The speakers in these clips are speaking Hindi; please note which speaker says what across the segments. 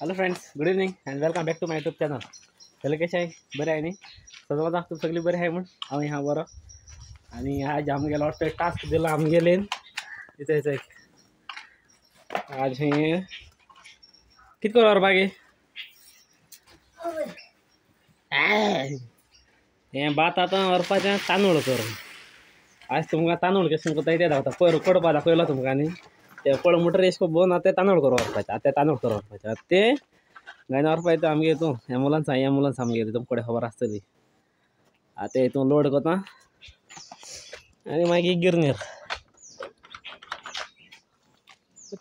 Speaker 1: Hello friends, good evening and welcome back to my YouTube channel. सगळे कसे आहे? बरे आहे नाही? सगळं तू सगळी बरे आहे म्हणून आम्ही ह्या बरं. आणि आज आम गेला वाटतं टास्क दिला आम गेले इथेच एक आज हे किती करू बागे हे बात आता वरपाच्या तांदूळ कर. आज तुमका तांदूळ कसे ते दाखवता कडपा दाखवला तुमका आणि ते पळ मोटर येसको बोन आता तांदूळ करू वरपायचे. आता तांदूळ करू वरपायचे ते गायना वरपायचं आमगे येतो ॲम्ब्युलन्स आमगे येतो तुमकडे खबर असतली. आता इथून लोड करता आणि मागीर गिरणीर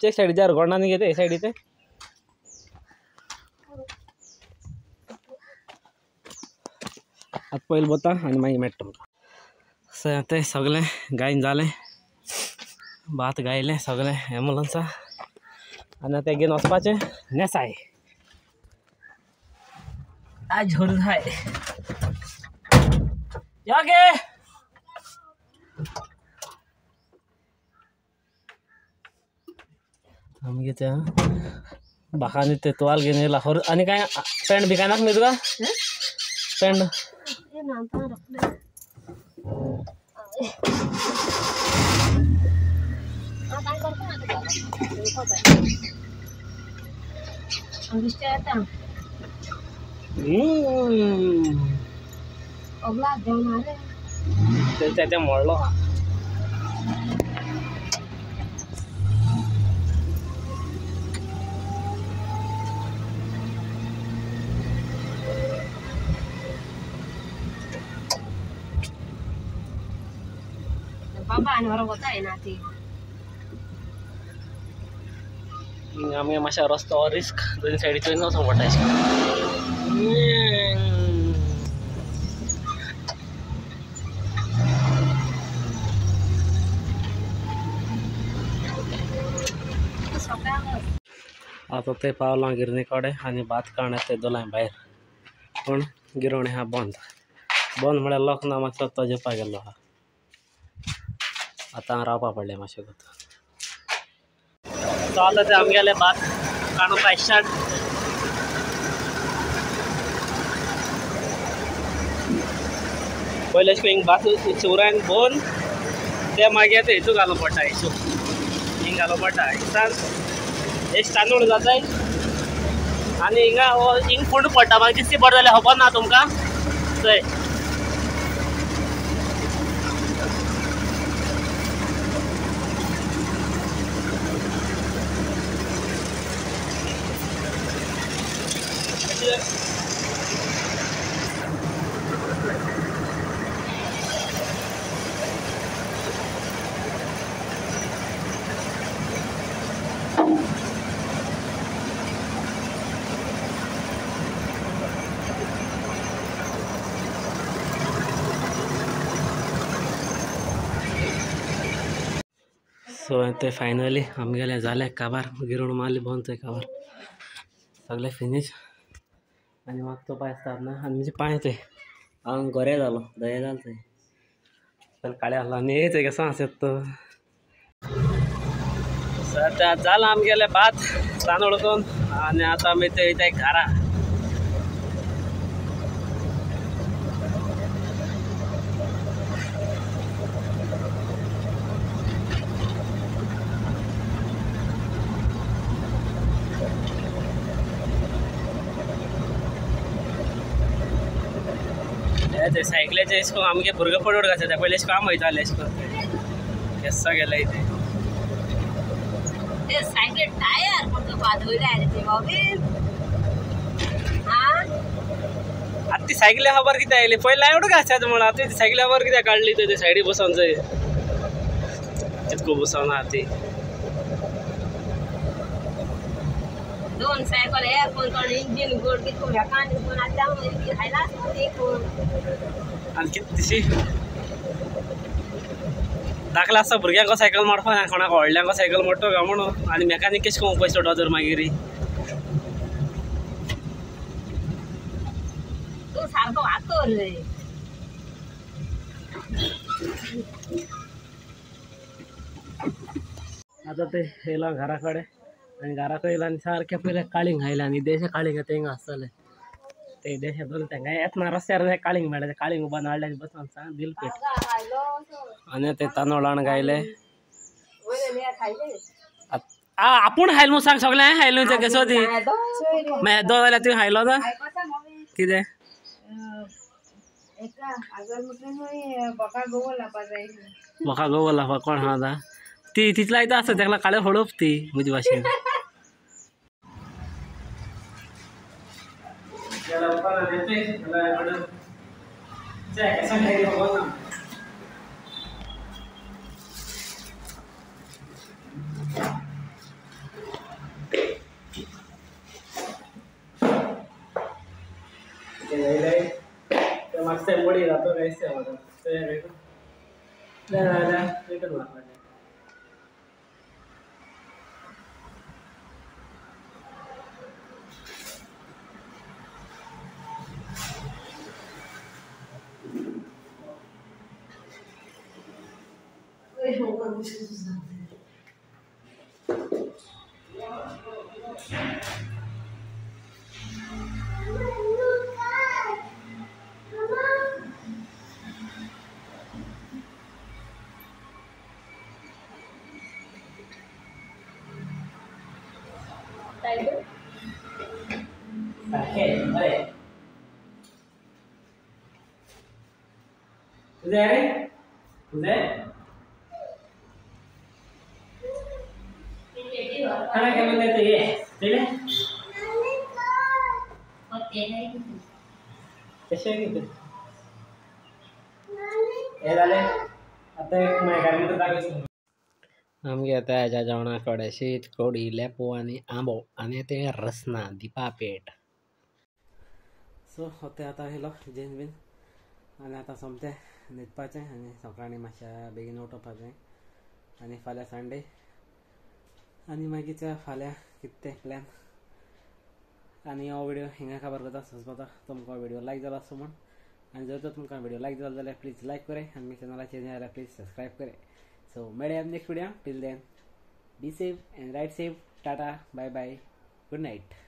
Speaker 1: चेक साईड जार गोंडाने घेते साईड इथे आता पहिले बता आणि मागीर मेट्ट ते सगळे गायन झाले भात गायले सगळे ॲम्ब्युलन्सा आणि ते घेऊन वचपाचे नेसाय आज झोर जाय या गे आम्ही त्या बाखाने ते तोवाल घेणे लाहोर आणि काय पॅन्ट बी काय नाक मिळतो का पॅन्ट त्याच्या मोडलो आम्ही माशा रस्त्यावर रिस्क दोन्ही साईडचे नव्हतं वाटायचं. आता ते पावला गिरणीकडे आणि भात काढण्यात ते दोलाय बाहेर पण गिरवणे हा बंद म्हळ्यार लॉक ना मागचा तो जेपा गेलो हा आता रावपा पडले मातशें गत. तो आता ते आमगेले भात काडून स्टार्ट पयले हिंग भात शिवरायन भोवन ते मागीर ते हितू घालूंक पडटा हिशू हिंग घालूंक पडटा हिंगान एक तांदूळ जाताय आणि हिंगा हिंग फूड पडटा मागीर कितली बरें जाल्यार खबर ना तुमकां थंय सो ते फायनली आमगेले झाले काबार गिरण मारली बंद काबार सगळे फिनिश आणि मग तो पाय असतात ना आणि म्हणजे पाय ते हांव गोरे जालो दये जाल थंय पण काळे आसलो आनी येते केसां आसत तो सध्या जाला आमगेले भात तांदूळ करून आणि आता आमी ते वयताय घरा. ते सायकलेचे इसको आमगे भुरगे पडवड घालता ते पयले काम वयताले इसको केस्सा गेले इथे ते सायकल टायर कोणतो बादवले आले ते बाबी हां आता ती सायकल खबर किती आयली पयले एवढं घालतात म्हणून आता ती सायकल खबर किती काढली ते सायडी बसोन जाय कितको बसोन आहा ती दोन सायकल हे कोण इंजिन गोड कितको हेकान कोण आता खायला एक आणि कितशी दाखला आसता भुरग्यांक सायकल मारपा ना कोणाक व्हडल्यांक सायकल मोडटो काय म्हणून आनी मेकानीक कशें कोण पयसो डॉजर मागीर तूं सारको वाचो रे. आता ते येयला घरा कडेन आणि घराक येयला आणि सारखे पयले काळींग खायला आणि देशा काळींग तेंग आसतले ते देशा दोन तेंगा येतना रस्त्यार काळींग मेळ्ळे काळींग उबा नाळ्याची बसून सांग दिलपेट आणि ते तांदूळ गायले आपूण हायल मग सांग सगळे हायलो ते कसो ती दो जाल्यार तुवें हायलो ना कितें म्हाका गवो लावपाक कोण हा आतां ती तितला येता आसता तेका काळे हळप ती म्हजे भाशेन मागच्या मोडी जातो तुझे तुझे खाना क्या बनते तो ये चले कसे आहे किती हे झाले आता एक महिन्यानंतर दाखवतो आमगे आता हेच्या जेवणाकडे शीत कढी लेपो आणि आंबो आणि ते रसना दिपापेट सो होते आता हेलो जेन बीन आणि आता सोमते न्हिदपाचें आनी सकाळीं मातशें बेगीन उठोवपाचें आनी फाल्यां संडे आनी मागीर फाल्यां कितें तें प्लॅन आनी हो व्हिडिओ हिंगा खबर करता सोंसपाता तुमकां व्हिडिओ लायक जालो आसता म्हूण आनी जर तर तुमकां व्हिडिओ लायक जालो जाल्यार प्लीज लायक करे आनी मी चॅनलाचेर जाल्यार प्लीज सब्सक्राइब करे सो मेळया next video till then be safe and ride safe tata bye bye good night.